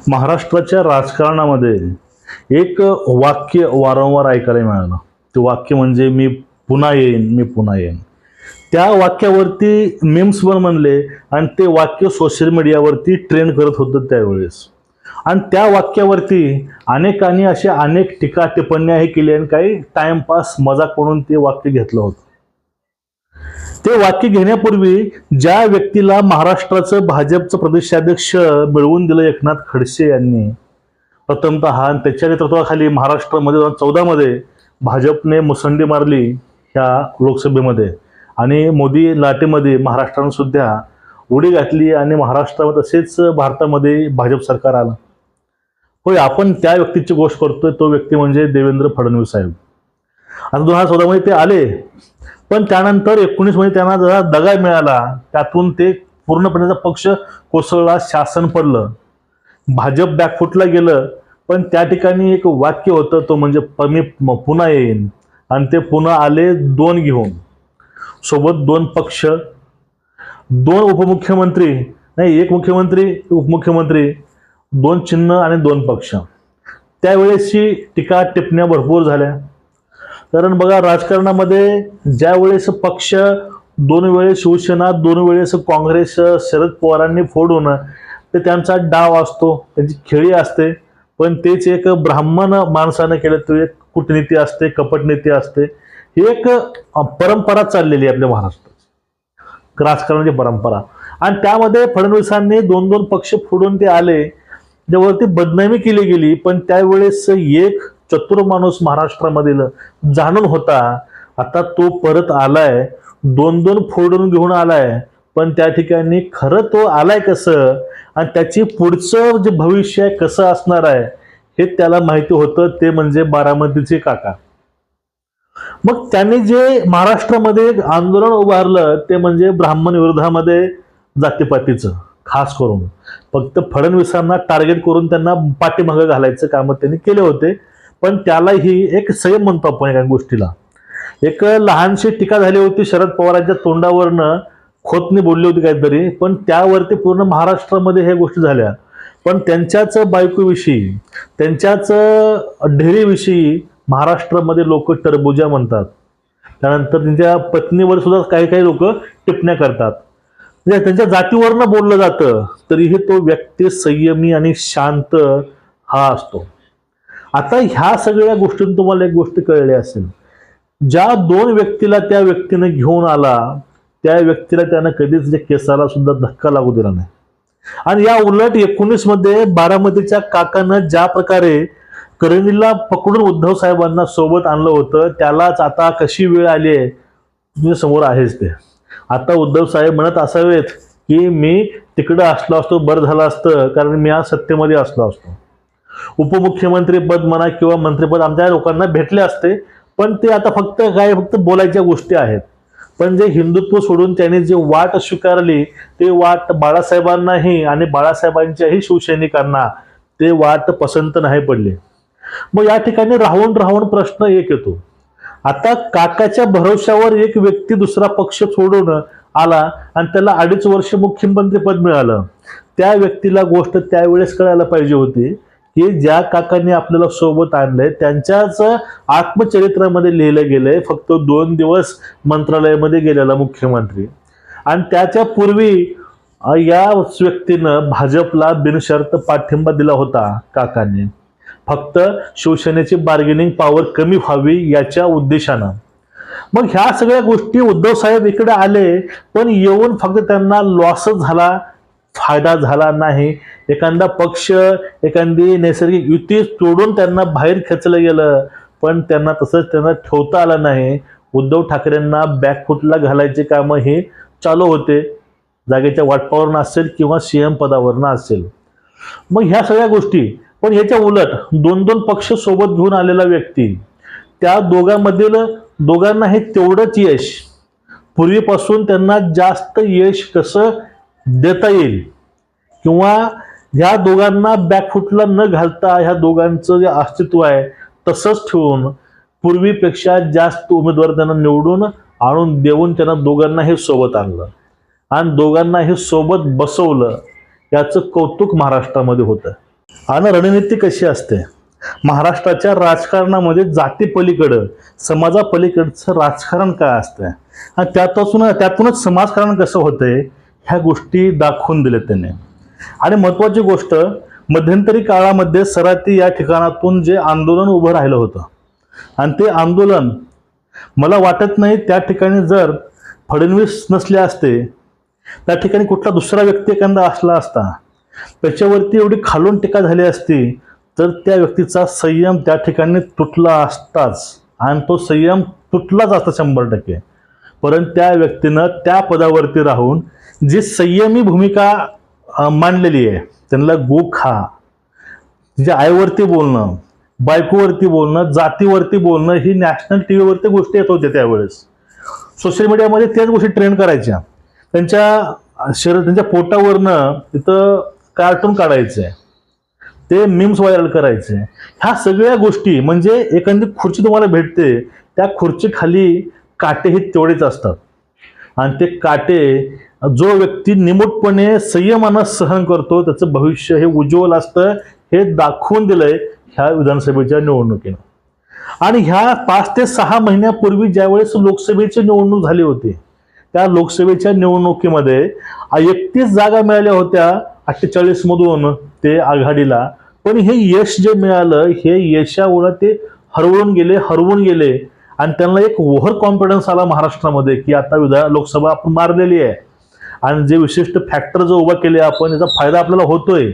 महाराष्ट्राच्या राजकारणामध्ये एक वाक्य वारंवार ऐकायला मिळालं. ते वाक्य म्हणजे मी पुन्हा येईन, मी पुन्हा येईन. त्या वाक्यावरती मीम्स पण म्हणले आणि ते वाक्य सोशल मीडियावरती ट्रेंड करत होतं त्यावेळेस. आणि त्या वाक्यावरती अनेकांनी अशा अनेक टीका टिप्पण्याही केल्या आणि काही टाइमपास मजाक म्हणून ते वाक्य घेतलं होतं. ते वाक्य घेण्यापूर्वी ज्या व्यक्तीला महाराष्ट्राचं भाजपचं प्रदेशाध्यक्ष मिळवून दिलं एकनाथ खडसे यांनी, प्रथमतः त्याच्या नेतृत्वाखाली महाराष्ट्रामध्ये 2014 मध्ये भाजपने मुसंडी मारली ह्या लोकसभेमध्ये आणि मोदी लाटेमध्ये महाराष्ट्रानं सुद्धा उडी घातली आणि महाराष्ट्रामध्ये तसेच भारतामध्ये भाजप सरकार आलं. होय, आपण त्या व्यक्तीची गोष्ट करतोय. तो व्यक्ती म्हणजे देवेंद्र फडणवीस साहेब. आता 2014 मध्ये ते आले, पण त्यानंतर 19 मध्ये त्यांना जरा दगा मिळाला. त्यातून ते पूर्णपणे पक्ष कोसळला, शासन पडलं, भाजप बॅकफुटला गेलं. पण त्या ठिकाणी एक वाक्य होतं, तो म्हणजे मी पुन्हा येईन. आणि ते पुन्हा आले 2 घेऊन, सोबत 2 पक्ष, 2 उपमुख्यमंत्री, नाही 1 मुख्यमंत्री, उपमुख्यमंत्री, 2 चिन्ह आणि 2 पक्ष. त्यावेळेसची टीका टिप्पण्या भरपूर झाल्या. कारण बघा, राजकारणामध्ये ज्या वेळेस पक्ष 2 वेळेस शिवसेना, 2 वेळेस काँग्रेस शरद पवारांनी फोडून ते त्यांचा डाव असतो, त्यांची खेळी असते. पण तेच एक ब्राह्मण माणसानं केलं तर एक कूटनीती असते, कपटनीती असते. ही एक परंपरा चाललेली आहे आपल्या महाराष्ट्रात, राजकारणाची परंपरा. आणि त्यामध्ये फडणवीसांनी 2-2 पक्ष फोडून ते आले, ज्यावरती बदनामी केली गेली. पण त्यावेळेस एक चतुर माणूस महाराष्ट्रामधील जाणून होता. आता तो परत आलाय, 2-2 फोडून घेऊन आलाय. पण त्या ठिकाणी खरं तो आलाय कसं आणि त्याची पुढचं जे भविष्य आहे कसं असणार आहे हे त्याला माहिती होतं. ते म्हणजे बारामतीचे काका. मग त्यांनी जे महाराष्ट्रामध्ये एक आंदोलन उभारलं ते म्हणजे ब्राह्मण विरोधामध्ये जातीपातीचं, खास करून फक्त फडणवीसांना टार्गेट करून त्यांना पाठीमागं घालायचं काम त्यांनी केले होते. पण त्यालाही एक संयम म्हणतो आपण एका गोष्टीला. एक लहानशी टीका झाली होती शरद पवारांच्या तोंडावरनं, खोतनी बोलली होती काहीतरी, पण त्यावरती पूर्ण महाराष्ट्रामध्ये ह्या गोष्टी झाल्या. पण त्यांच्याच बायकोविषयी, त्यांच्याच ढेरीविषयी महाराष्ट्रामध्ये लोक टरबुजा म्हणतात. त्यानंतर त्यांच्या पत्नीवर सुद्धा काही काही लोक टिप्पण्या करतात. म्हणजे त्यांच्या जातीवरनं बोललं जातं, तरीही तो व्यक्ती संयमी आणि शांत हा असतो. आता ह्या सगळ्या गोष्टींतून तुम्हाला एक गोष्ट कळली असेल, ज्या 2 व्यक्तीला त्या व्यक्तीने घेऊन आला त्या व्यक्तीला त्यानं कधीच केसाला सुद्धा धक्का लागू दिला नाही. आणि या उलट 19 मध्ये बारामतीच्या काकानं ज्या प्रकारे करणीला पकडून उद्धव साहेबांना सोबत आणलं होतं, त्यालाच आता कशी वेळ आली आहे तुझ्या समोर आहेच ते. आता उद्धव साहेब म्हणत असावेत की मी तिकडं असलो असतो बरं झालं असतं, कारण मी आज सत्तेमध्ये असलो असतो. उपमुख्यमंत्री पद म्हणा किंवा मंत्रिपद आमच्या लोकांना भेटले असते. पण ते आता फक्त बोलायच्या गोष्टी आहेत. पण जे हिंदुत्व सोडून त्यांनी जे वाट स्वीकारली ते वाट बाळासाहेबांनाही आणि बाळासाहेबांच्याही शिवसैनिकांना ते वाट पसंत नाही पडली. मग या ठिकाणी राहून राहून प्रश्न एक येतो, आता काकाच्या भरोश्यावर एक व्यक्ती दुसरा पक्ष सोडून आला आणि त्याला 2.5 वर्ष मुख्यमंत्री पद मिळालं. त्या व्यक्तीला गोष्ट त्यावेळेस कळायला पाहिजे होती की ज्या काकांनी आपल्याला सोबत आणलंय त्यांच्याच आत्मचरित्रामध्ये लिहिलं गेलंय फक्त 2 दिवस मंत्रालयामध्ये गेलेला मुख्यमंत्री. आणि त्याच्या पूर्वी या व्यक्तीनं भाजपला बिनशर्त पाठिंबा दिला होता काकांनी, फक्त शिवसेनेची बार्गेनिंग पॉवर कमी व्हावी याच्या उद्देशानं. मग ह्या सगळ्या गोष्टी उद्धव साहेब इकडे आले, पण येऊन फक्त त्यांना लॉसच झाला, फायदा झाला नाही. एखादा पक्ष, एखादी नैसर्गिक युती तोडून त्यांना बाहेर खेचलं गेलं, पण त्यांना तसंच त्यांना ठेवता आलं नाही. उद्धव ठाकरेंना बॅकफुटला घालायचे कामं हे चालू होते, जागेच्या वाटपावरनं असेल किंवा सीएम पदावरनं असेल. मग ह्या सगळ्या गोष्टी, पण ह्याच्या उलट 2-2 पक्ष सोबत घेऊन आलेला व्यक्ती, त्या दोघांना हे तेवढंच यश, पूर्वीपासून त्यांना जास्त यश कसं देता येईल किंवा ह्या दोघांना बॅकफुटला न घालता ह्या दोघांचं जे अस्तित्व आहे तसंच ठेवून पूर्वीपेक्षा जास्त उमेदवार त्यांना निवडून आणून देऊन त्यांना दोघांना हे सोबत आणलं आणि दोघांना हे सोबत बसवलं, याचं कौतुक महाराष्ट्रामध्ये होतं. आणि रणनीती कशी असते, महाराष्ट्राच्या राजकारणामध्ये जातीपलीकडं समाजापलीकडचं राजकारण काय असतं आणि त्यातूनच समाजकारण कसं होतंय ह्या गोष्टी दाखवून दिल्या त्याने. आणि महत्त्वाची गोष्ट, मध्यंतरी काळामध्ये सराटी या ठिकाणातून जे आंदोलन उभं राहिलं होतं आणि ते आंदोलन मला वाटत नाही त्या ठिकाणी जर फडणवीस नसले असते, त्या ठिकाणी कुठला दुसरा व्यक्ती एखादा असला असता, त्याच्यावरती एवढी खालून टीका झाली असती तर त्या व्यक्तीचा संयम त्या ठिकाणी तुटला असताच आणि तो संयम तुटलाच असता 100%. परंतु त्या व्यक्तीनं त्या पदावरती राहून जी संयमी भूमिका मांडलेली आहे, त्यांना गोखा, तिच्या आईवरती बोलणं, बायकोवरती बोलणं, जातीवरती बोलणं, ही नॅशनल टी व्हीवरती गोष्टी येत होत्या त्यावेळेस. सोशल मीडियामध्ये त्याच गोष्टी ट्रेंड करायच्या. त्यांच्या पोटावरनं तिथं कार्टून काढायचंय, ते मीम्स व्हायरल करायचे. ह्या सगळ्या गोष्टी म्हणजे एखादी खुर्ची तुम्हाला भेटते, त्या खुर्चीखाली काटे हे तेवढेच असतात आणि ते काटे जो व्यक्ती निमूटपणे संयमानं सहन करतो त्याचं भविष्य हे उज्ज्वल असतं, हे दाखवून दिलंय ह्या विधानसभेच्या निवडणुकीनं. आणि ह्या 5 ते 6 महिन्यापूर्वी ज्यावेळेस लोकसभेची निवडणूक झाली होती, त्या लोकसभेच्या निवडणुकीमध्ये 31 जागा मिळाल्या होत्या 48 मधून ते आघाडीला. पण हे यश जे मिळालं, हे यशामुळे ते हरवून गेले आणि त्यांना एक ओव्हर कॉन्फिडन्स आला महाराष्ट्रामध्ये की आता लोकसभा आपण मारलेली आहे आणि जे विशिष्ट फॅक्टर जो उभा केले आपण, याचा फायदा आपल्याला होतोय,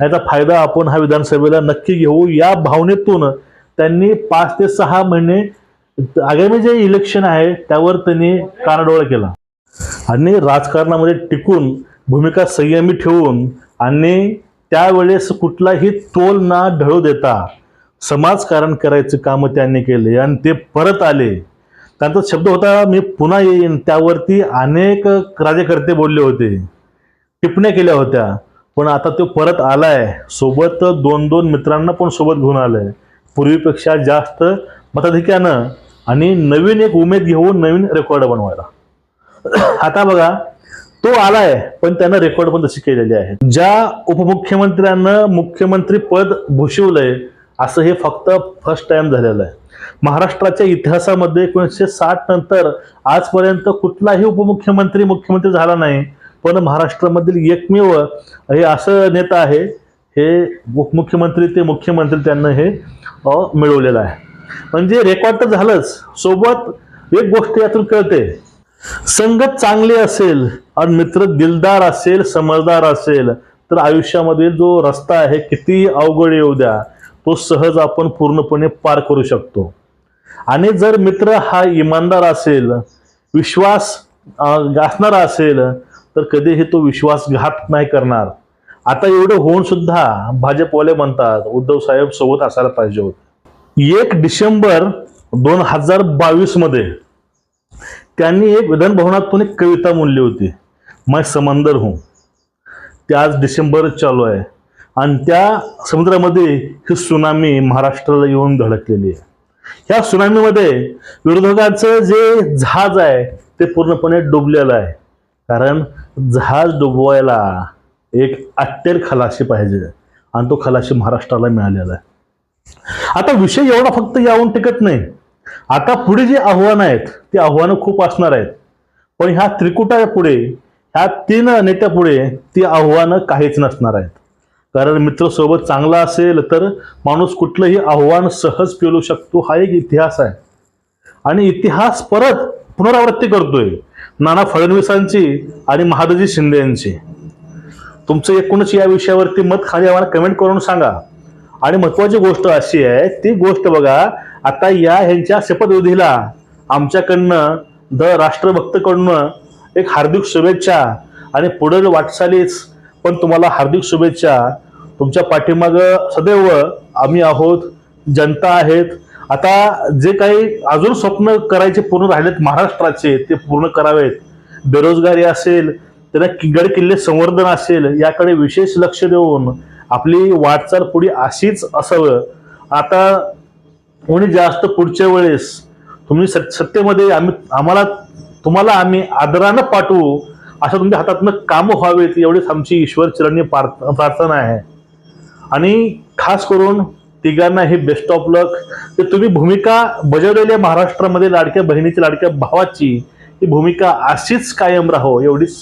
याचा फायदा आपण हा विधानसभेला नक्की घेऊ, या भावनेतून त्यांनी 5 ते 6 महिने आगामी जे इलेक्शन आहे त्यावर त्यांनी कानाडोळा केला आणि राजकारणामध्ये टिकून भूमिका संयमी ठेवून आणि त्यावेळेस कुठलाही तोल ना ढळू देता समाजकारण करायचं काम त्यांनी केले आणि ते परत आले. त्यांचा शब्द होता मी पुन्हा येईन, त्यावरती अनेक कार्यकर्ते बोलले होते, टिप्पण्या केल्या होत्या. पण आता तो परत आलाय, सोबत 2-2 मित्रांना पण सोबत घेऊन आलाय, पूर्वीपेक्षा जास्त मताधिक्यानं आणि नवीन एक उमेद घेऊन नवीन रेकॉर्ड बनवायला. आता बघा तो आलाय, पण त्यानं रेकॉर्ड पण तशी केलेली आहे. ज्या उपमुख्यमंत्र्यांना मुख्यमंत्री पद भूषवलंय असं हे फक्त फर्स्ट टाइम झालेलं आहे. महाराष्ट्राच्या इतिहासामध्ये 1960 नंतर आजपर्यंत कुठलाही उपमुख्यमंत्री मुख्यमंत्री झाला नाही, पण महाराष्ट्रामधील एकमेव हे असं नेता आहे, हे उपमुख्यमंत्री ते मुख्यमंत्री त्यांना हे मिळवलेलं आहे. म्हणजे रेकॉर्ड तर झालंच, सोबत एक गोष्ट यातून कळते, संगत चांगली असेल आणि मित्र दिलदार असेल, समजदार असेल तर आयुष्यामध्ये जो रस्ता आहे किती अवघड येऊ द्या, तो सहज आपण पूर्णपणे पार करू शकतो. आणि जर मित्र हा इमानदार असेल, विश्वास असणारा असेल तर कधीही तो विश्वासघात नाही करणार. आता एवढं होऊन सुद्धा भाजपवाले म्हणतात उद्धव साहेब सोबत असायला पाहिजे होते. 1 डिसेंबर 2022 मध्ये त्यांनी एक विधान भवनातून एक कविता म्हणली होती, मैं समंदर हूं. ते आज डिसेंबर चालू आहे आणि त्या समुद्रामध्ये ही सुनामी महाराष्ट्राला येऊन धडकलेली आहे. ह्या सुनामीमध्ये विरोधकांचं जे जहाज आहे ते पूर्णपणे डुबलेलं आहे, कारण जहाज डुबवायला एक अट्टेल खलाशी पाहिजे आणि तो खलाशी महाराष्ट्राला मिळालेला आहे. आता विषय एवढा फक्त यावून टिकत नाही, आता पुढे जी आव्हानं आहेत ती आव्हानं खूप असणार आहेत. पण ह्या त्रिकुटापुढे, ह्या 3 नेत्यापुढे ती आव्हानं काहीच नसणार आहेत. कारण मित्र सोबत चांगला असेल तर माणूस कुठलंही आव्हान सहज पेलू शकतो, हा एक इतिहास आहे. आणि इतिहास परत पुनरावृत्ती करतोय नाना फडणवीसांची आणि महादजी शिंदे यांची. तुमचं एकूणच या विषयावरती मत खाली आम्हाला कमेंट करून सांगा. आणि महत्वाची गोष्ट अशी आहे, ती गोष्ट बघा, आता ह्यांच्या शपथविधीला आमच्याकडनं राष्ट्रभक्तकडनं एक हार्दिक शुभेच्छा आणि पुढील वाटचालीस पण तुम्हाला हार्दिक शुभेच्छा. तुमच्या पाठीमागं सदैव आम्ही आहोत, जनता आहेत. आता जे काही अजून स्वप्न करायचे पूर्ण राहिलेत महाराष्ट्राचे ते पूर्ण करावेत. बेरोजगारी असेल, त्यांना गड किल्ले संवर्धन असेल, याकडे विशेष लक्ष देऊन आपली वाटचाल पुढे अशीच असावं. आता कोणी जास्त पुढच्या वेळेस तुम्ही सत्तेमध्ये तुम्हाला आम्ही आदरानं पाठवू, असं तुमच्या हातातनं कामं व्हावेत एवढीच आमची ईश्वर चरणी प्रार्थना आहे. आणि खास करून तिघांना हे बेस्ट ऑफ लक. ते तुम्ही भूमिका बजावलेल्या महाराष्ट्रामध्ये लाडक्या बहिणीची लाडक्या भावाची ही भूमिका अशीच कायम राहो एवढीच